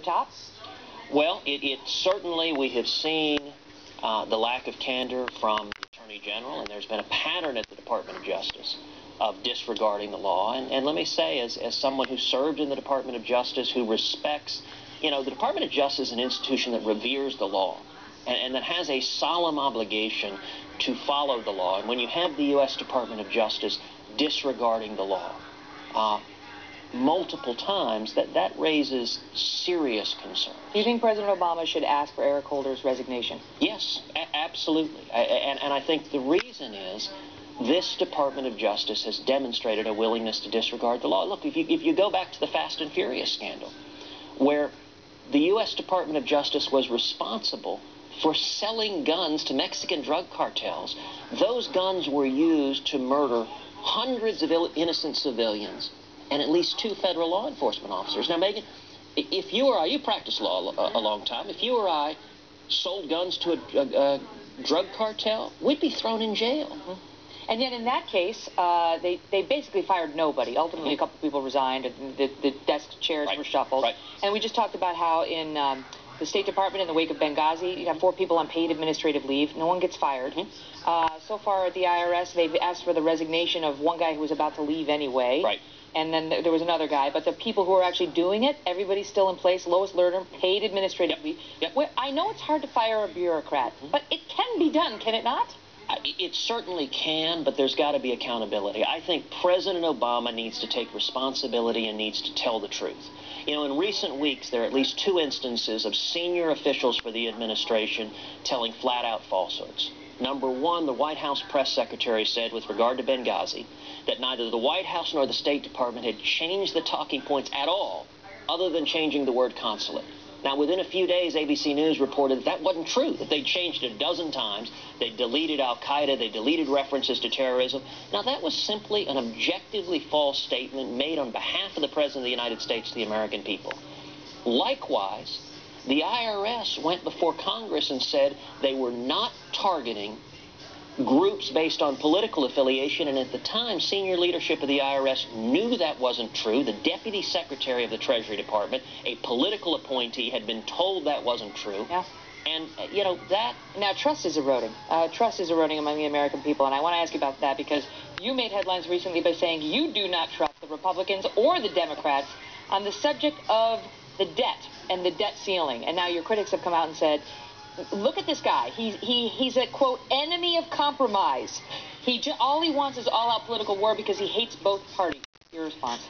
top? Well, it certainly, we have seen the lack of candor from the Attorney General, and there's been a pattern at the Department of Justice of disregarding the law. And let me say, as someone who served in the Department of Justice, who respects, the Department of Justice is an institution that reveres the law and that has a solemn obligation to follow the law. And when you have the U.S. Department of Justice disregarding the law multiple times, that raises serious concern. Do you think President Obama should ask for Eric Holder's resignation? Yes, absolutely. And I think the reason is this Department of Justice has demonstrated a willingness to disregard the law. Look, if you go back to the Fast and Furious scandal, where the U.S. Department of Justice was responsible for selling guns to Mexican drug cartels, those guns were used to murder hundreds of innocent civilians and at least 2 federal law enforcement officers. Now, Megan, if you or I, you practiced law a long time, if you or I sold guns to a drug cartel, we'd be thrown in jail. Mm-hmm. And yet in that case, they basically fired nobody. Ultimately, a couple people resigned, and the desk chairs were shuffled. Right. And we just talked about how in the State Department, in the wake of Benghazi, you have 4 people on paid administrative leave. No one gets fired. Mm-hmm. So far at the IRS, they've asked for the resignation of one guy who was about to leave anyway. Right. And then there was another guy. But the people who are actually doing it, everybody's still in place. Lois Lerner, paid administrative leave. Yep. I know it's hard to fire a bureaucrat, but it can be done, can it not? It certainly can, but there's got to be accountability. I think President Obama needs to take responsibility and needs to tell the truth. In recent weeks, there are at least 2 instances of senior officials for the administration telling flat-out falsehoods. Number 1, the White House press secretary said with regard to Benghazi that neither the White House nor the State Department had changed the talking points at all, other than changing the word consulate. Now, within a few days, ABC News reported that wasn't true, that they changed it a dozen times. They deleted al-Qaeda. They deleted references to terrorism. Now, that was simply an objectively false statement made on behalf of the President of the United States to the American people. Likewise, the IRS went before Congress and said they were not targeting groups based on political affiliation, and at the time, senior leadership of the IRS knew that wasn't true. The Deputy Secretary of the Treasury Department, a political appointee, had been told that wasn't true. Yeah. And, that... Now, trust is eroding. Trust is eroding among the American people, and I want to ask you about that because you made headlines recently by saying you do not trust the Republicans or the Democrats on the subject of the debt and the debt ceiling. And now your critics have come out and said, look at this guy. He's a, quote, enemy of compromise. All he wants is all-out political war because he hates both parties. Your response?